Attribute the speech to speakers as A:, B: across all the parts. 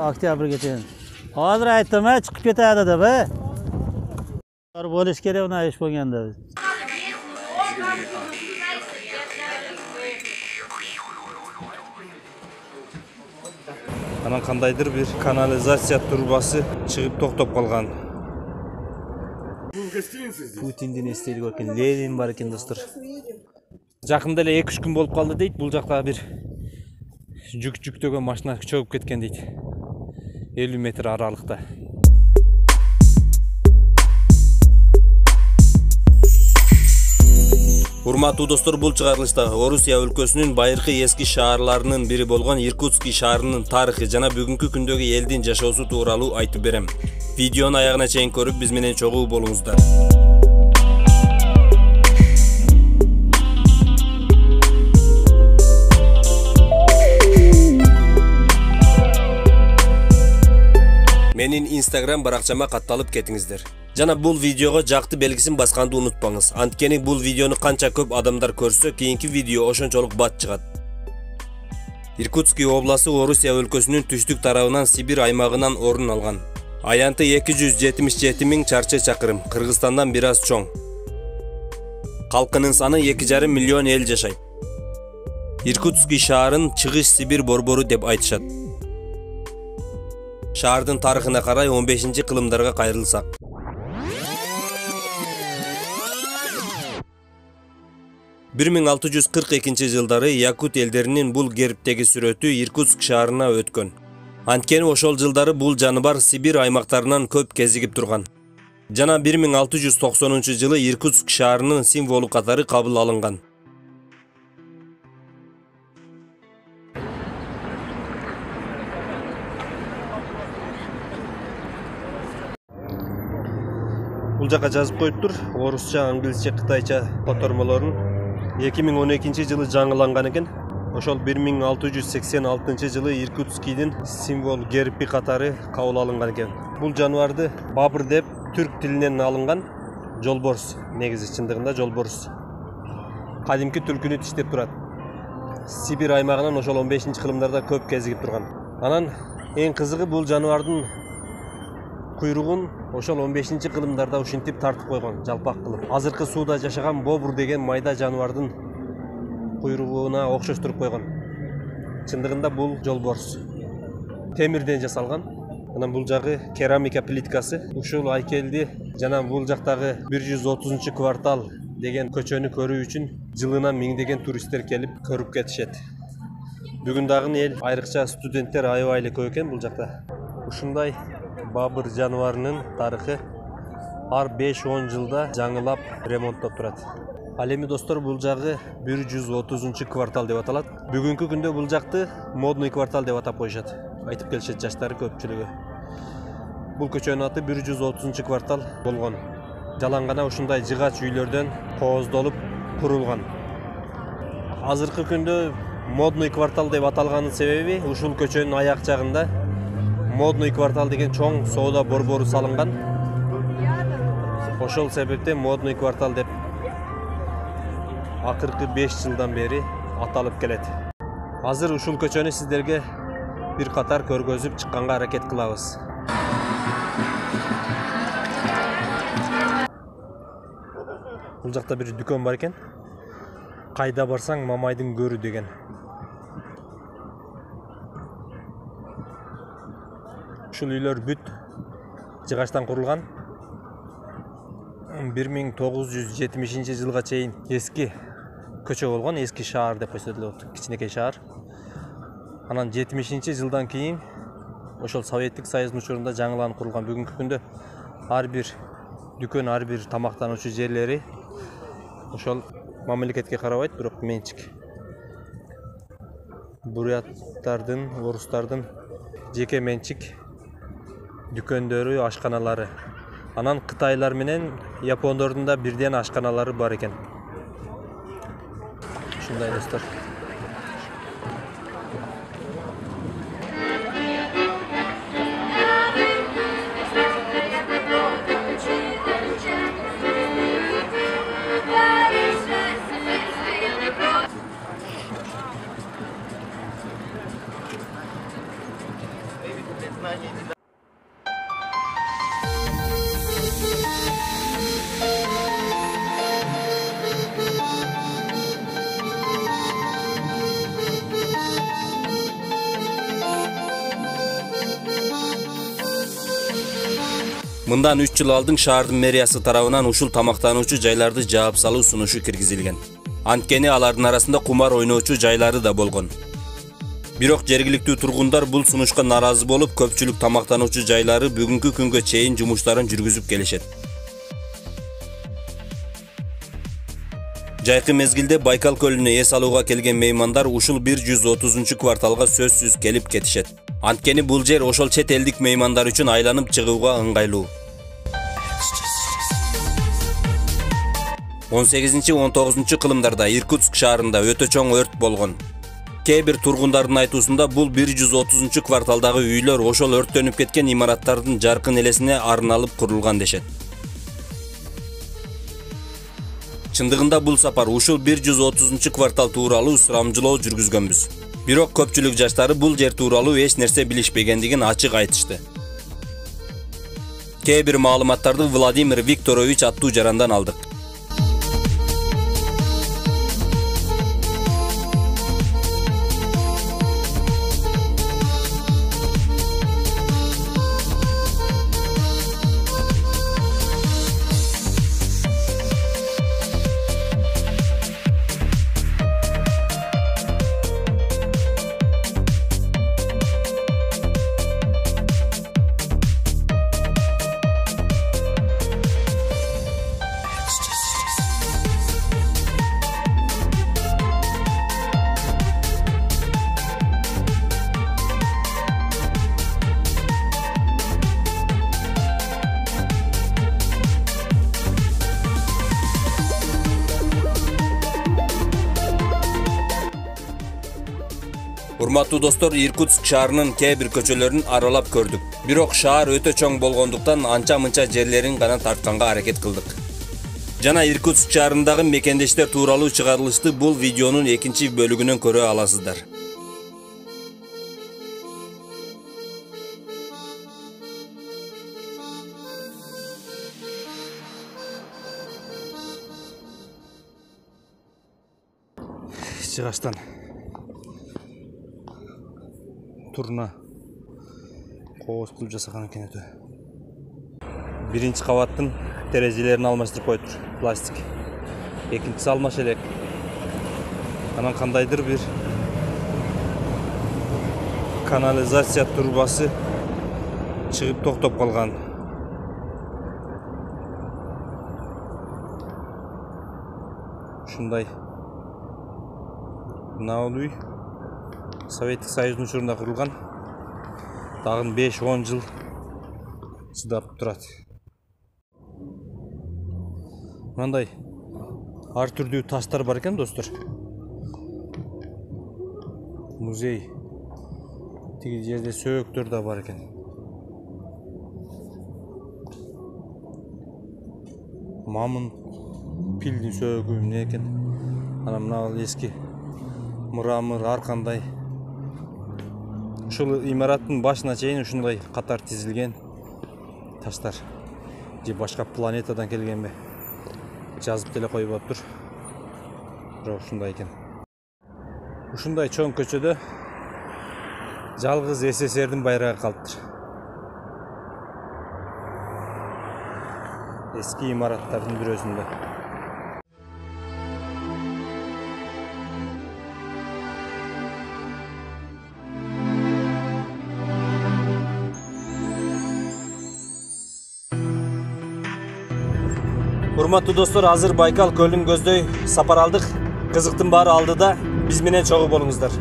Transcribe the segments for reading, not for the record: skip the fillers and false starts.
A: Oktyabrga teyin. Hozir aytdim, chiqib ketadi deb, ha. Bo'lish kerak uni ish bo'lganda.
B: Анан кандайдыр бир канализация турбасы чыгып токтоп калган. Путиндин эстелиги экен, Ленин бар экен достор. Жакында эле 2-3 күн болуп калды дейт. Бул жакта бир жүктөгөн машина чөгүп кеткен дейт. 50 метр аралыкта. Урматтуу достор, бул чыгарылышта Орусия өлкөсүнүн байыркы эски шаарларынын бири болгон Иркутский шаарынын тарыхы жана бүгүнкү күндөгү элдин жашоосу тууралуу айтып берем. Видеону аягына чейин көрүп, биз менен чогуу болуңуздар. Менин Instagram баракчама катталып кетиңиздер. Жана бул видеого жакты белгисин басканды унутпаңыз. Анткени бул видеону канча көп адамдар көрсө, кийинки видео ошончолук бат чыгат. Иркутский областы Орусия өлкөсүнүн түштүк тарабынан Сибир аймагынан орун алган. Аянты 277 000 чарчы чакырым, Кыргызстандан бир аз чоң. Калкынын саны 2,5 миллион эл жашайт. Иркутский шаарын чыгыш Сибир борбору деп айтышат. Шаардын тарыхына карай 15-кылымдарга кайрылсак. 1642 жылдары Якут элдеринин бул гербтеги сүрөтү Иркутск шаарына өткөн. Анткени ошол жылдары бул жаныбар Сибир аймактарынан көп кезигип турган. Жана 1690 жылы Иркутск шаарынын символу катары кабыл алынган. Бул жака жазып коюптур, орусча, англисче, кытайча котормолорун. 2012 жылы жаңыланган экен. Ошол 1686 жылы Иркутскийдин символ герби катары кабыл алынган экен. Бул жаныбарды Бабыр деп түрк тилинен алынган. Жолборс, негизи чындыгында жолборс. Кадимки түлкүнү тиштеп турат. Сибир аймагынан ошол 15-кылымдарда көп кезигип турган. Анан эң кызыгы бул жаныбардын куйругун ошол 15-кылымдарда ушинтип тартып койгон, жалпак кылып. Азыркы сууда жашаган бобур деген майда жаныбардын куйругуна окшоштуруп койгон. Чындыгында бул жолборс. Темирден жасалган. Анан бул жагы керамика плиткасы. Ушул айкелди жана бул жактагы 130-квартал деген көчөнү көрүү үчүн жылына миңдеген туристтер келип көрүп кетишет. Бүгүн дагы эл, айрыкча студенттер аябай эле көп экен бул жакта. Ушундай Бабыр жаныбарынын тарыхы ар 5-10 жылда жаңылап ремонттоп турат. Ал эми достор, бул жагы 130-квартал деп аталат. Бүгүнкү күндө бул жакты модный квартал деп атап коюшат. Айтып келишет жаштары көпчүлүгү. Бул көчөнүн аты 130-квартал болгон. Жалаң гана ушундай жыгач үйлөрдөн кооздолуп курулган. Азыркы күндө модный квартал деп аталганын себеби ушул көчөнүн аяк жагында модный квартал деген чоң соода борбору салынган. Ошол себептен модный квартал деп акыркы 5 жылдан бери аталып келет. Азыр ушул көчөнү сиздерге бир катар көргөзүп чыкканга аракет кылабыз. Бул жакта бир дүкөн бар экен. Кайда барсаң мамайдын көрү деген. Ушул үйлөр бүт жыгачтан курулган. 1970 жылга чейин эски көчө болгон, эски шаар деп көрсөтүлөт, кичинекей шаар. Анан 70 жылдан кийин ошол Советтик Союздун учурунда жаңыланып курулган. Бүгүнкү күндө ар бир дүкөн, ар бир тамактануучу жерлери ошол мамлекетке карабайт, бирок менчик. Буряттардын, орустардын жеке менчик дүкөндөрү, ашканалары. Анан кытайлар менен япондордун да бирден ашканалары бар экен. Ушундай достор.
C: Мындан 3 жыл алдын шаардын мэриясы тарабынан ушул тамактануучу жайларды жаап салуу сунушу киргизилген. Анткени алардын арасында кумар ойноочу жайлары да болгон. Бирок жергиликтүү тургундар бул сунушка наразы болуп, көпчүлүк тамактануучу жайлары бүгүнкү күнгө чейин жумуштарын жүргүзүп келишет. Жайкы мезгилде Байкал көлүнө эс алууга келген меймандар ушул 130-кварталга сөзсүз келип кетишет. Анткени бул жер ошол чет элдик меймандар үчүн айланып чыгууга ыңгайлуу. 18-19 кылымдарда Иркутск шаарында өтө чоң өрт болгон. Кээ бир тургундардын айтуусунда бул 130-кварталдагы үйлөр ошол өрттөнүп кеткен имараттардын жаркын элесине арналып курулган дешет. Чындыгында бул сапар ушул 130-квартал тууралуу сурамжылоо жүргүзгөнбүз. Бирок көпчүлүк жаштары бул жер тууралуу эч нерсе билишпегендигин ачык айтышты. Кээ бир маалыматтарды Владимир Викторович аттуу жарандан алдык. Урматтуу достор, Иркутск шаарынын кээ бир көчөлөрүн аралап көрдүк. Бирок шаар өтө чоң болгондуктан анча-мынча жерлерин гана тартканга аракет кылдык. Жана Иркутск шаарындагы мекендештер тууралуу чыгарылышты бул видеонун экинчи бөлүгүнөн көрө аласыздар.
B: Чыгаштан турна кооз кылып жасаган экен өтө. Биринчи кабаттын терезелерин алмаштырып коюптур, пластик. Экинчиси алмаш элек. Анан кандайдыр бир канализация турбасы чыгып токтоп калган. Ушундай Наулуй Советтик Союздун учурунда курулган. Дагы 5-10 жыл чыдап турат. Мындай ар түрдүү таштар бар экен, достор. Музей. Тиги жерде сөөктөр да бар экен. Мамын пилдин сөөгү эмне экен? Анан мына эски мурамыр ар кандай. Ушул имараттын башына чейин ушундай катар тизилген таштар. Же башка планетадан келгенби? Жазып деле коюп атыптыр. Бирок ушундай экен. Ушундай чоң көчөдө жалгыз СССРдин байрагы калыптыр. Эски имараттардын бирөөсүндө. Урматтуу достор, азыр Байкал көлүн көздөй сапар алдык. Кызыктын баары алдыда, биз менен чогуу болуңуздар.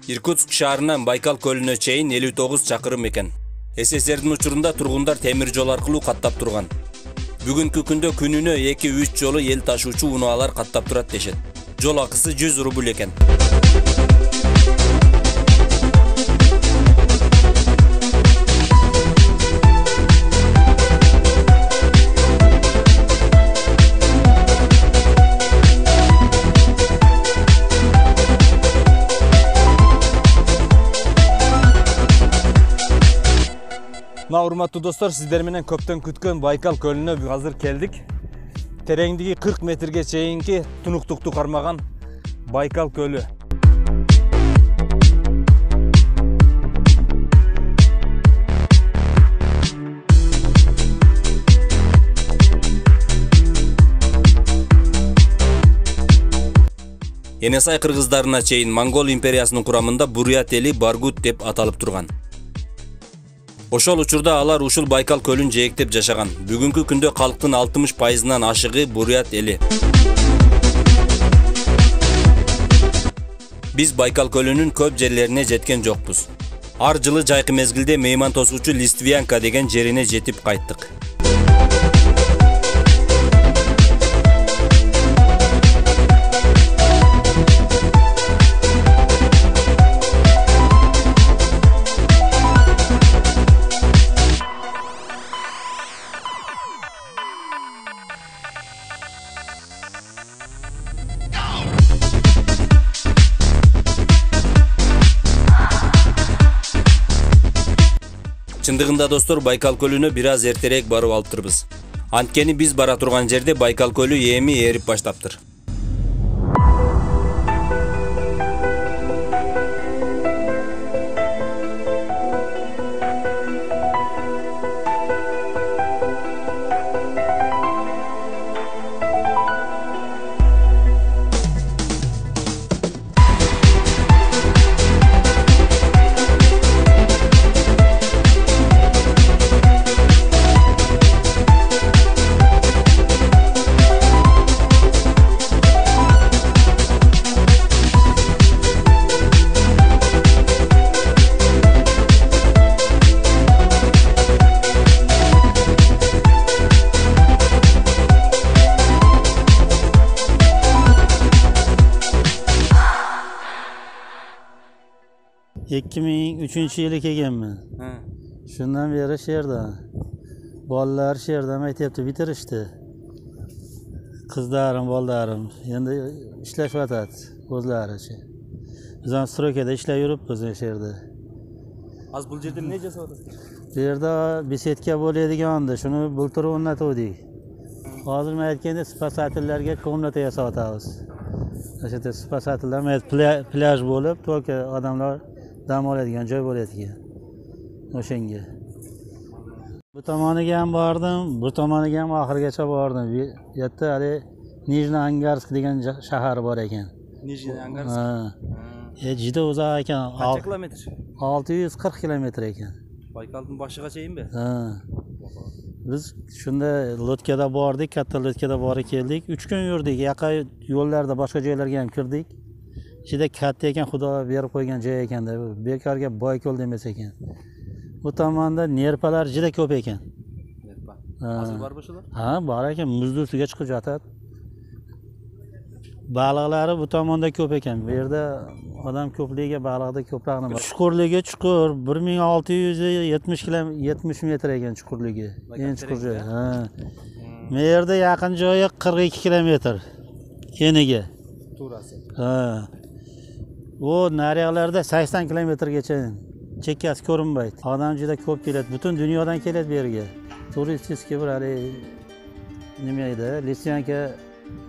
C: Иркутск шаарынан Байкал көлүнө чейин 59 чакырым экен. СССРдин учурунда тургундар темир жол аркылуу каттап турган. Бүгүнкү күндө күнүнө 2-3 жолу эл ташуучу унаалар каттап турат дешет. Жол акысы 100 рубль экен.
B: Мына
C: урматтуу достор, сиздер менен көптөн күткөн Байкал көлүнө азыр келдик. Тереңдиги 40 метрге чейинки тунуктукту кармаган Байкал көлү. Энесай кыргыздарына чейин Монгол империясынын курамында Бурят эли Баргут деп аталып турган. Ошол учурда алар ушул Байкал көлүн жээктеп жашаган. Бүгүнкү күндө калктын 60% ашыгы Бурят эли. Биз Байкал көлүнүн көп жерлерине жеткен жокпуз. Ар жылы жайкы мезгилде мейман тосуучу Листвянка деген жерине жетип кайттык. Чындыгында достор, Байкал көлүнө бир аз эртерээк барып алыптырбыз. Анткени биз бара турган жерде Байкал көлү эми эрип баштаптыр.
A: Yılı kelganman. Shundan beri sherda. Bolalar sherda maktabni bitirishdi. Qizlarim, bolalarim endi ishlashyapti o'zlaricha. Biz ham strokada ishlab yuribmiz sherda.
C: Az bul жерде эмне жасап атасыз?
A: Bu yerda besetka bo'ladigandi, shuni bultur o'rnatdik. Hozir men aytganda spasatellarga komnata yasab atamiz. O'sha yerda spasatellar plyaj bo'lib, to'ka odamlar dam oladigan joy bo'ladigan. O'shanga. Bu tomoniga ham bordim, bu tomoniga ham oxirigacha bordim. Bu yerda hali Nijnoangarsk degan shahar bor ekan.
C: Nijnoangarsk.
A: Ha. Juda uzoq ekan.
C: Qancha kilometr?
A: 640 kilometr ekan.
C: Baykaldan boshiga cheyinmi?
A: Ha. Biz shunda lotkada bordik, katta lotkada borib keldik. 3 kun yurdik. Yaqa yo'llarda boshqa joylarga ham kirdik. Ichida katta ekan, Xudo berib qo'ygan joy ekanda. Bekorga Baykal demas ekan. Bu tomonda nerpalar juda ko'p ekan.
C: Nerpa. Hozir bor bo'shalar?
A: Ha, bor ekan, muzning ustiga chiqib yotadi. Baliqlari bu tomonda ko'p ekan. Bu yerda odam ko'pligiga baliqda ko'proqni bor. Chuqurligi chuqur 1670 metr ekan chuqurligi. Eng chuqur joy. Ha. Bu yerda yaqin joyi 42 kilometr. Eniga.
C: To'rasi.
A: Ha. Bu naryoqlarda 80 kilometrgacha chekkasi ko'rinmaydi. Odam juda ko'p keladi. Butun dunyodan keladi bu yerga. Turistik bir hali nima edi? Listyanka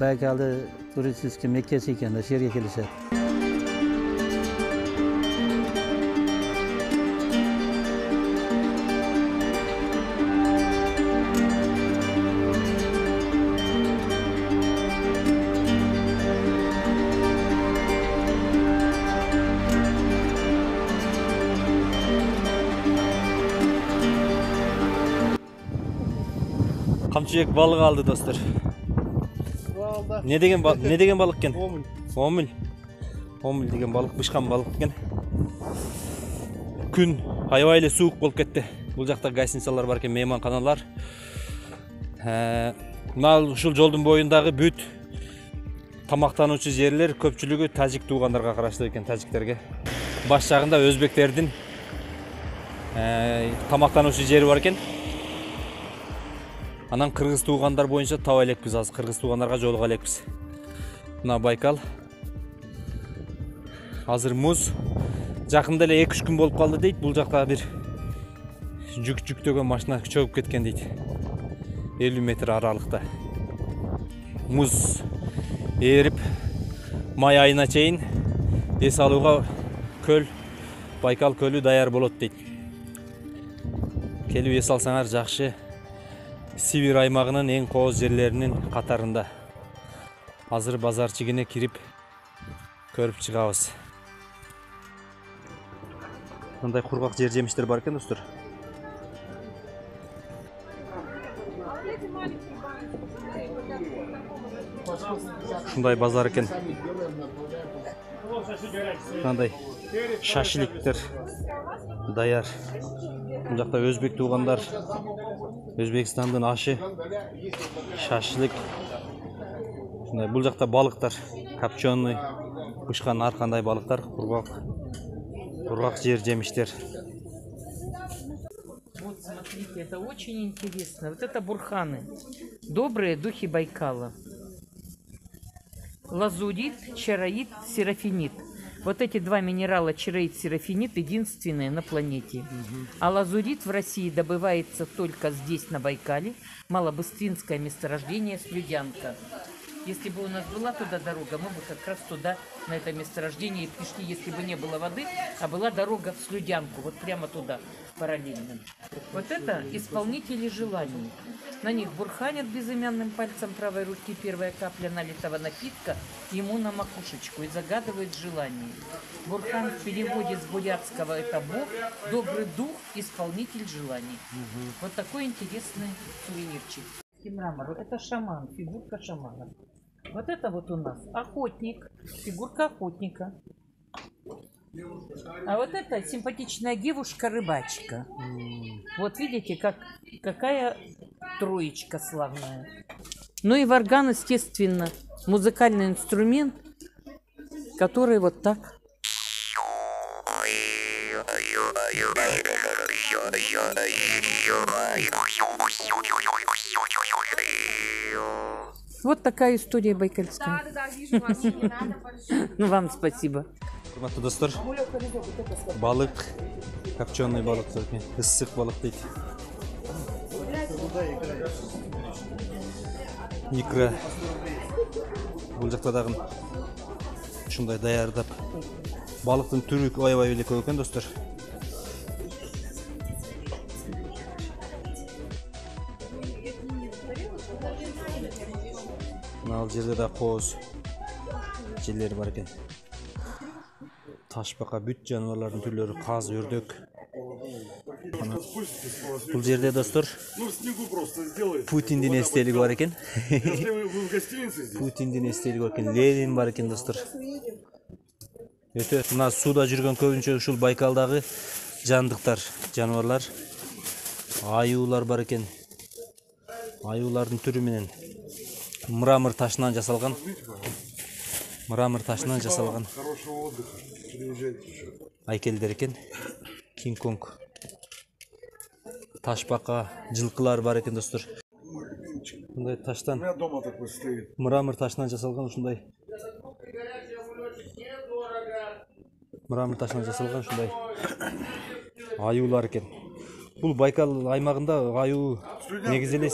A: Baykalda turistik Mekkasi ekanda, shu yerga kelishadi.
C: Kamçıyek balık aldı dostlar. Ne degen balık ken? 10 mil. 10 mil degen balık, bışkan balık ken. Күн аябай суық болып кетті. Бұл жақта гостиницалар бар екен, мейманханалар. Мына ушул жолдун бойындағы бүт тамақтануучу жерлер көпчүлүгү тажик туугандарға караштуу экен, тажиктерге. Баш жагында өзбектердин тамақтануучу жери бар екен. Анан кыргыз туугандар боюнча таба элекпиз, азыр кыргыз туугандарга жолуга элекпиз. Мына Байкал. Азыр муз. Жакында эле 2-3 күн болуп калды дейт. Бул жакта бир жүктөгөн машина чөгүп кеткен дейт. 50 метр аралыкта. Муз эрип май айына чейин эс алууга көл, Байкал көлү даяр болот дейт. Келип эс алсаңар жакшы. Сибир аймагынын эң кооз жерлеринин катарында. Азыр базарчыгине кирип көрүп чыгабыз. Мындай кургак жер жемиштер бар экен достор. Ушундай базар экен. Мындай шашликтер даяр. Бул жакта өзбек туугандар, Өзбекстандын ашы, шашлик. Бул жакта балыктар, копченый, бышкан ар кандай балыктар, кургак жер жемиштер.
D: Вот смотрите, это очень интересно. Вот это бурханы, добрые духи Байкала. Лазурит, чароит, серафинит. Вот эти два минерала, чароит, серафинит, единственные на планете. А лазурит в России добывается только здесь, на Байкале. Малобыстринское месторождение Слюдянка. Если бы у нас была туда дорога, мы бы как раз туда, на это месторождение, пришли, если бы не было воды, а была дорога в Слюдянку, вот прямо туда, параллельно. Вот это исполнители желаний. На них бурханят безымянным пальцем правой руки, первая капля налитого напитка ему на макушечку и загадывает желание. Бурхан в переводе с бурятского это бог, добрый дух, исполнитель желаний. Вот такой интересный сувенирчик. Мрамор. Это шаман, фигурка шамана. Вот это вот у нас охотник, фигурка охотника. А вот это симпатичная девушка-рыбачка. Вот видите, какая троечка славная. Ну и варган, естественно, музыкальный инструмент, который вот так. Вот такая история байкальская.
E: Да, вижу вас, не надо большое.
D: Ну, вам спасибо.
C: Урматтуу достор, балык, копченый балык, ысык балык дейт. Икра. Бул жакта дагы ушундай даярдап. Балыктын түрү аябай эле көп экен достор. Ал жерде да кооз жерлери бар экен. Ташбака, бүт жаныбарлардын түрлөрү, каз, өрдөк. Бул жерде достор Путиндин эстелиги бар экен. Путиндин эстелиги бар экен, Ленин бар экен достор. Өтө мына сууда жүргөн көбүнчө ушул Байкалдагы жандыктар, жаныбарлар, аюулар бар экен. Аюулардын түрү менен мрамор ташынан жасалган. Мрамор ташынан жасалган айкелдер экен. Кинг-Конг. Ташбака, жылкылар бар экен достор. Мындай таштан, мрамор ташынан жасалган ушундай. Мрамор ташынан жасалган ушундай аюулар экен. Бул Байкал аймагында аюу негизи эле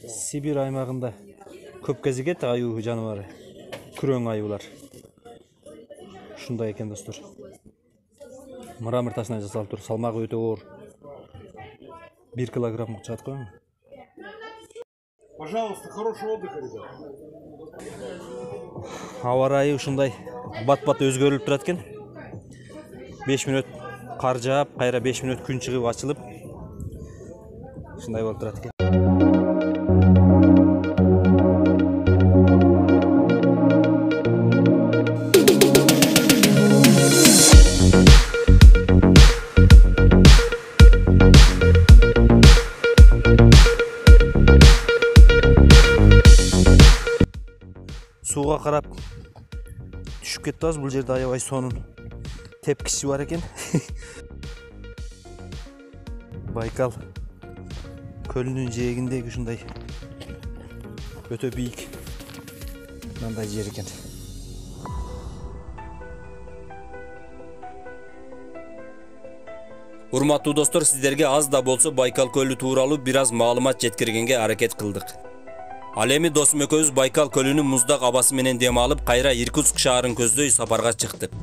C: Сибир аймагында көп кезигет аюу жаныбары. Күрөң аюулар. Ушундай экен достор. Мрамор ташынан жасалып тур, салмагы өтө оор. 1 килограмм чыгат койму?
F: Пожалуйста, хорошего отдыха, ребят.
C: Аба ырайы ушундай бат-бат өзгөрүлүп турат экен. 5 мүнөт кар жаап, кайра 5 мүнөт күн чыгып ачылып, ушундай болуп турат экен. Сууга карап түшүп кетти. Бул жерде аябай сонун тепкичи бар экен. Байкал көлүнүн жээгиндеги ушундай өтө бийик мындай жер экен. Урматтуу достор, сиздерге аз да болсо Байкал көлү тууралуу бир аз маалымат жеткиргенге аракет кылдык. Ал эми досум экөөбүз Байкал көлүнүн муздак абасы менен дем алып, кайра Иркутск шаарын көздөй сапарга чыктык.